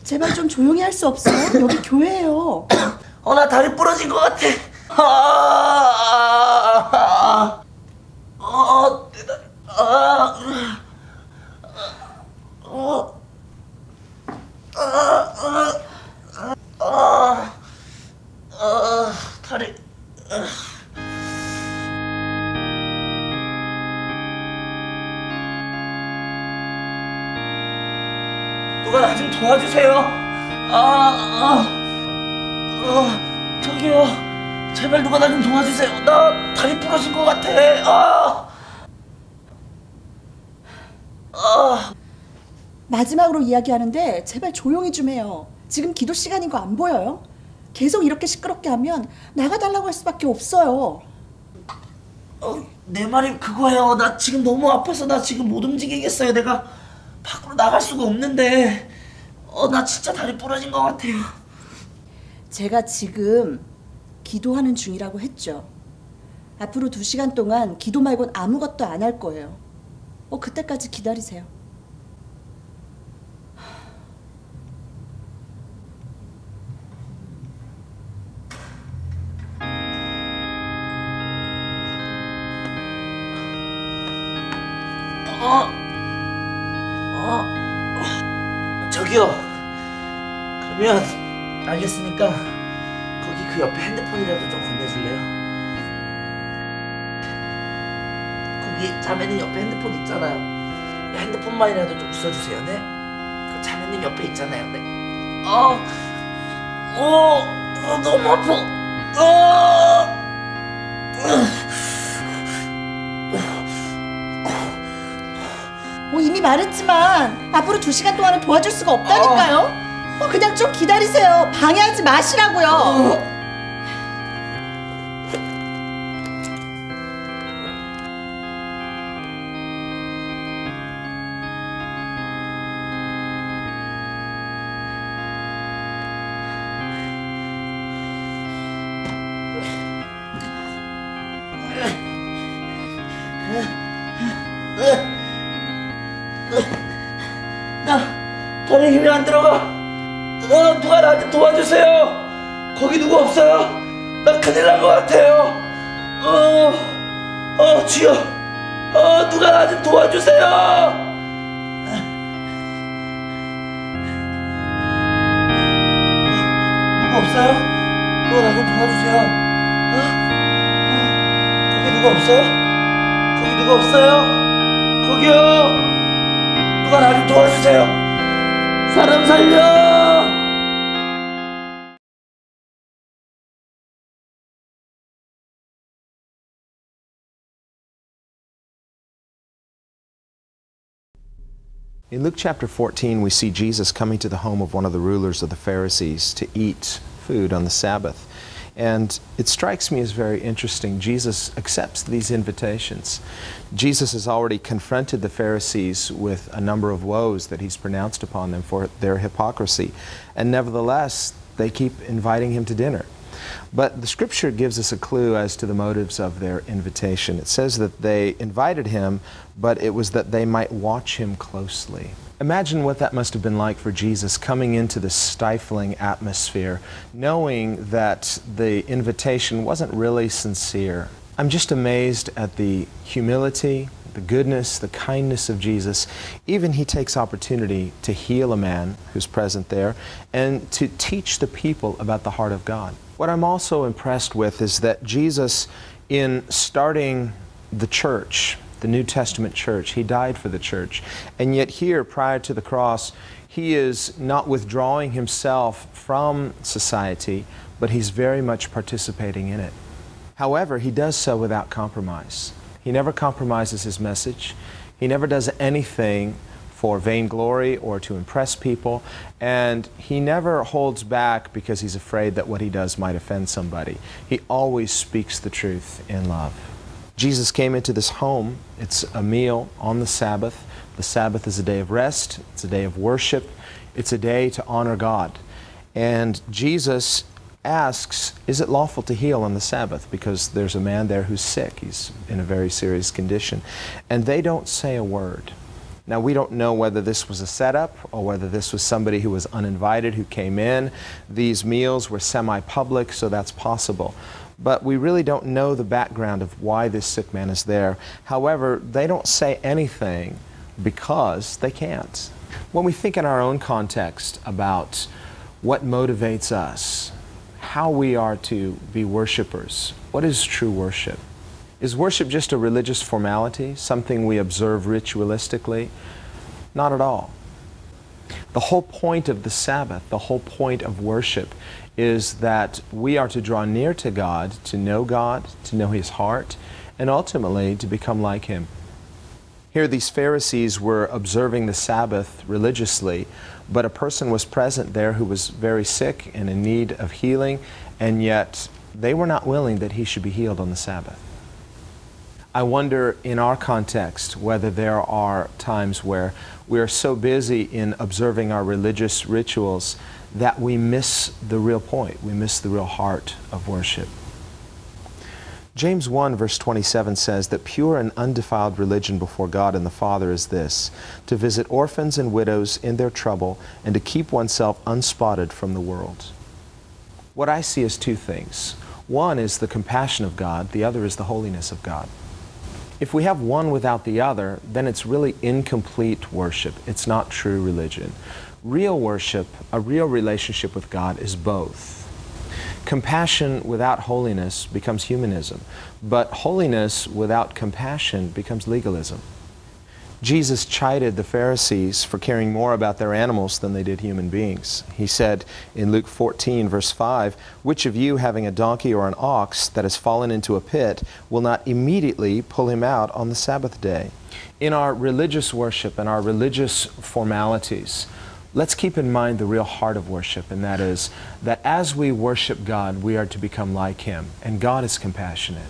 제발 좀 조용히 할 수 없어요? 여기 교회예요. 나 다리 부러진 것 같아. 내 다리. 다리. 누가 나 좀 도와주세요. 저기요. 제발 누가 나 좀 도와주세요. 나 다리 부러진 것 같아. 마지막으로 이야기하는데 제발 조용히 좀 해요. 지금 기도 시간인 거 안 보여요? 계속 이렇게 시끄럽게 하면 나가달라고 할 수밖에 없어요. 내 말이 그거예요. 나 지금 너무 아파서 나 지금 못 움직이겠어요. 내가 밖으로 나갈 수가 없는데 나 진짜 다리 부러진 것 같아요. 제가 지금 기도하는 중이라고 했죠. 앞으로 2시간 동안 기도 말곤 아무것도 안 할 거예요. 그때까지 기다리세요. 저기요. 그러면 알겠으니까 거기 그 옆에 핸드폰이라도 좀 건네줄래요? 거기 자매님 옆에 핸드폰 있잖아요. 핸드폰만이라도 좀 주워주세요. 네? 그 자매님 옆에 있잖아요. 네? 너무 아파. 이미 말했지만 앞으로 2시간 동안은 도와줄 수가 없다니까요. 그냥 좀 기다리세요. 방해하지 마시라고요. 다리 힘이 안 들어가. 누가 나한테 도와주세요. 거기 누구 없어요? 나 큰일 난 것 같아요. 주여. 누가 나 좀 도와주세요. 누구 없어요? 누가 나 좀 도와주세요. 거기 누가 없어요? 거기 누가 없어요? 거기요. 누가 나 좀 도와주세요. 사람 살려! In Luke chapter 14, we see Jesus coming to the home of one of the rulers of the Pharisees to eat food on the Sabbath. And it strikes me as very interesting. Jesus accepts these invitations. Jesus has already confronted the Pharisees with a number of woes that he's pronounced upon them for their hypocrisy. And nevertheless, they keep inviting him to dinner. But the scripture gives us a clue as to the motives of their invitation. It says that they invited him, but it was that they might watch him closely. Imagine what that must have been like for Jesus coming into this stifling atmosphere, knowing that the invitation wasn't really sincere. I'm just amazed at the humility, the goodness, the kindness of Jesus. Even he takes opportunity to heal a man who's present there and to teach the people about the heart of God. What I'm also impressed with is that Jesus, in starting the church, the New Testament church, he died for the church. And yet here, prior to the cross, he is not withdrawing himself from society, but he's very much participating in it. However, he does so without compromise. He never compromises his message. He never does anything for vainglory or to impress people, and he never holds back because he's afraid that what he does might offend somebody. He always speaks the truth in love. Jesus came into this home. It's a meal on the Sabbath. The Sabbath is a day of rest. It's a day of worship. It's a day to honor God. And Jesus asks, is it lawful to heal on the Sabbath? Because there's a man there who's sick. He's in a very serious condition. And they don't say a word. Now, we don't know whether this was a setup or whether this was somebody who was uninvited who came in. These meals were semi-public, so that's possible. But we really don't know the background of why this sick man is there. However, they don't say anything because they can't. When we think in our own context about what motivates us, how we are to be worshipers, what is true worship? Is worship just a religious formality, something we observe ritualistically? Not at all. The whole point of the Sabbath, the whole point of worship, is that we are to draw near to God, to know His heart, and ultimately to become like Him. Here these Pharisees were observing the Sabbath religiously, but a person was present there who was very sick and in need of healing, and yet they were not willing that he should be healed on the Sabbath. I wonder in our context whether there are times where we are so busy in observing our religious rituals that we miss the real point, we miss the real heart of worship. James 1 verse 27 says that pure and undefiled religion before God and the Father is this, to visit orphans and widows in their trouble and to keep oneself unspotted from the world. What I see is two things. One is the compassion of God, the other is the holiness of God. If we have one without the other, then it's really incomplete worship. It's not true religion. Real worship, a real relationship with God, is both. Compassion without holiness becomes humanism, but holiness without compassion becomes legalism. Jesus chided the Pharisees for caring more about their animals than they did human beings. He said in Luke 14, verse 5, "Which of you, having a donkey or an ox that has fallen into a pit, will not immediately pull him out on the Sabbath day?" In our religious worship and our religious formalities, let's keep in mind the real heart of worship, and that is that as we worship God, we are to become like Him, and God is compassionate.